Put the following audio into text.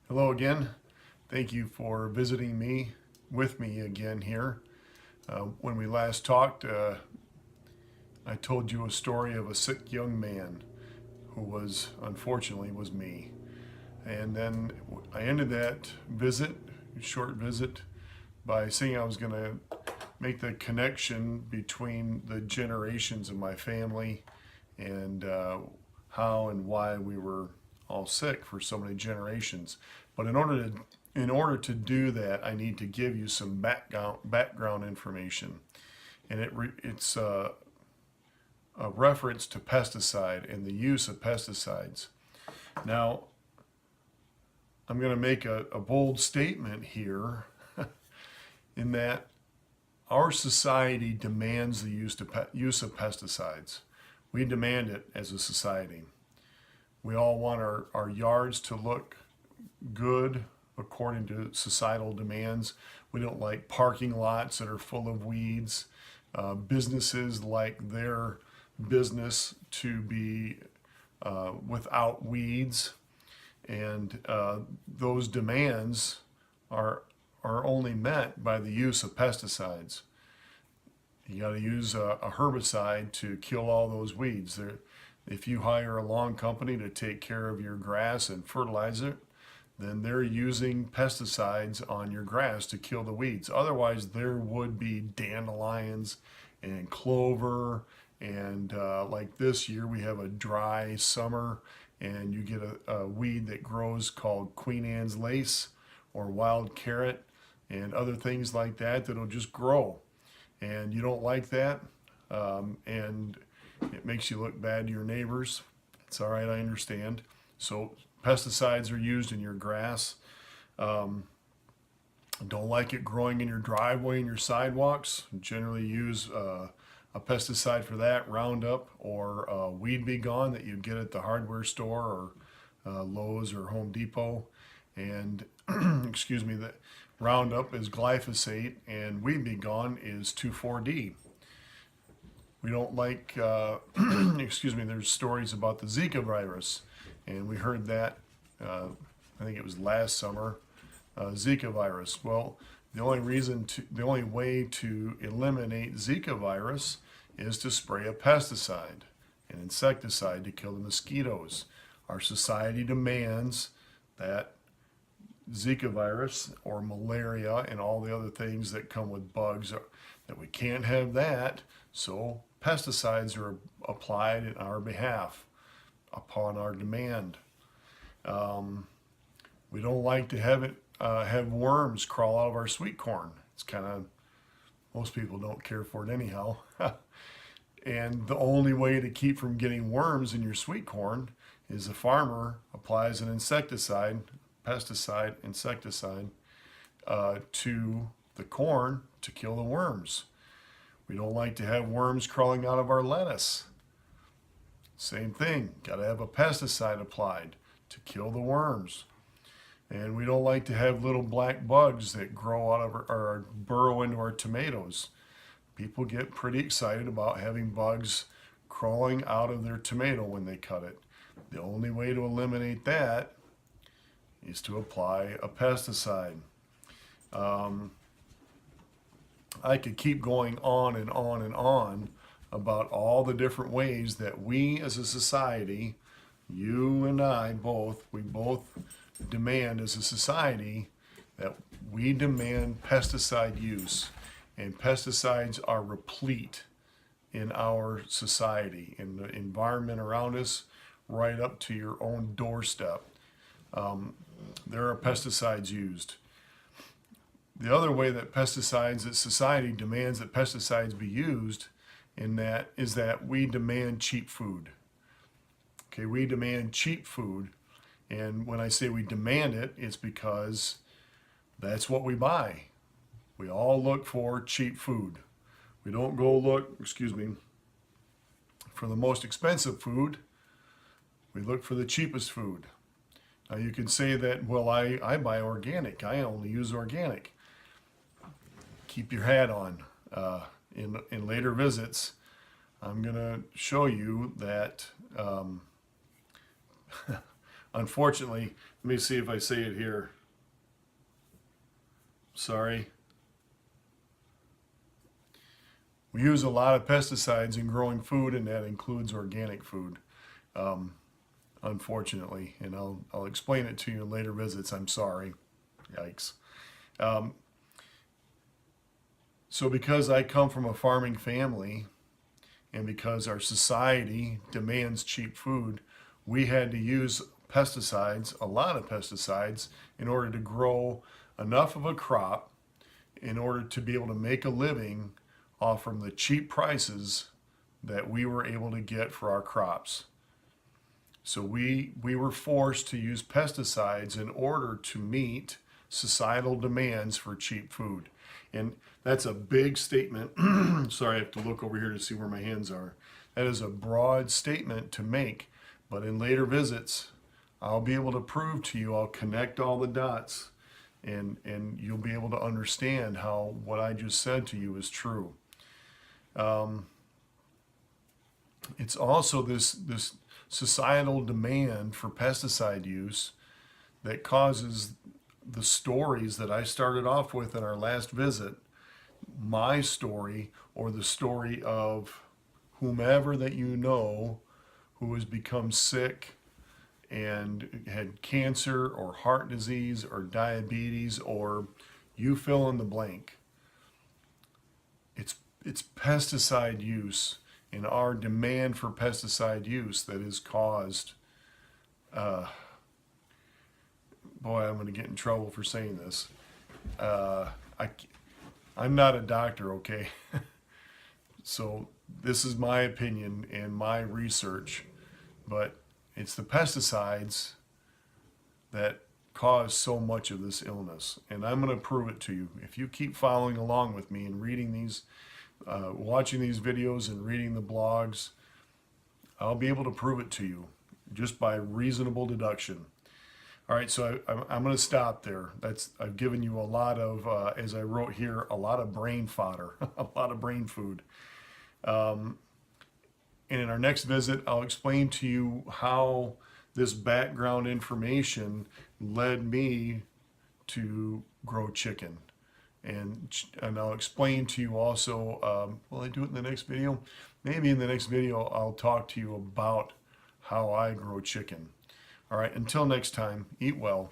Hello again. Thank you for visiting me with me again here. When we last talked, I told you a story of a sick young man who unfortunately was me. And then I ended that short visit, by saying I was going to make the connection between the generations of my family and how and why we were all sick for so many generations. But in order to do that, I need to give you some background information, and it's a reference to pesticide and the use of pesticides. Now, I'm going to make a bold statement here in that our society demands the use of pesticides. We demand it as a society. We all want our yards to look good according to societal demands. We don't like parking lots that are full of weeds. Businesses like their business to be without weeds. And those demands are only met by the use of pesticides. You got to use a herbicide to kill all those weeds. If you hire a lawn company to take care of your grass and fertilize it, then they're using pesticides on your grass to kill the weeds. Otherwise, there would be dandelions and clover, and like this year we have a dry summer, and you get a weed that grows called Queen Anne's lace or wild carrot and other things like that that'll just grow. And you don't like that, and it makes you look bad to your neighbors. It's all right, I understand. So pesticides are used in your grass. Don't like it growing in your driveway and your sidewalks. Generally use a pesticide for that, Roundup, or Weed Be Gone that you get at the hardware store or Lowe's or Home Depot. And excuse me, the Roundup is glyphosate and Weed Be Gone is 2,4-D. We don't like, excuse me, there's stories about the Zika virus, and we heard that, I think it was last summer, Zika virus. Well, the only way to eliminate Zika virus is to spray a pesticide, an insecticide to kill the mosquitoes. Our society demands that Zika virus or malaria and all the other things that come with bugs, that we can't have that, so pesticides are applied in our behalf upon our demand. We don't like to have worms crawl out of our sweet corn. It's most people don't care for it anyhow. And the only way to keep from getting worms in your sweet corn is the farmer applies an insecticide, insecticide, to the corn to kill the worms. We don't like to have worms crawling out of our lettuce. Same thing, got to have a pesticide applied to kill the worms. And we don't like to have little black bugs that grow out of or burrow into our tomatoes. People get pretty excited about having bugs crawling out of their tomato when they cut it. The only way to eliminate that is to apply a pesticide. I could keep going on and on and on about all the different ways that we as a society, you and I we both demand as a society that we demand pesticide use. And pesticides are replete in our society, in the environment around us, right up to your own doorstep. There are pesticides used. The other way that society demands that pesticides be used is that we demand cheap food. Okay, we demand cheap food, and when I say we demand it, it's because that's what we buy. We all look for cheap food. We don't go look, for the most expensive food. We look for the cheapest food. Now you can say that, well, I buy organic. I only use organic. Keep your hat on. In later visits, I'm going to show you that Unfortunately, let me see if I say it here. Sorry. We use a lot of pesticides in growing food, and that includes organic food, unfortunately. And I'll explain it to you in later visits. I'm sorry. Yikes. So because I come from a farming family, and because our society demands cheap food, we had to use pesticides, a lot of pesticides, in order to grow enough of a crop in order to be able to make a living off from the cheap prices that we were able to get for our crops. So we were forced to use pesticides in order to meet societal demands for cheap food. And that's a big statement. Sorry, I have to look over here to see where my hands are. That is a broad statement to make, but in later visits, I'll be able to prove to you, I'll connect all the dots, and you'll be able to understand how what I just said to you is true. It's also this societal demand for pesticide use that causes the stories that I started off with in our last visit, my story or the story of whomever that you know who has become sick and had cancer or heart disease or diabetes, or you fill in the blank. It's pesticide use and our demand for pesticide use that has caused, boy, I'm going to get in trouble for saying this. I'm not a doctor, okay? So this is my opinion and my research, but it's the pesticides that cause so much of this illness. And I'm going to prove it to you. If you keep following along with me and reading these, watching these videos and reading the blogs, I'll be able to prove it to you just by reasonable deduction. All right, so I'm going to stop there. I've given you a lot of, as I wrote here, a lot of brain fodder, a lot of brain food. And in our next visit, I'll explain to you how this background information led me to grow chicken. And I'll explain to you also, will I do it in the next video? Maybe in the next video, I'll talk to you about how I grow chicken. All right, until next time, eat well.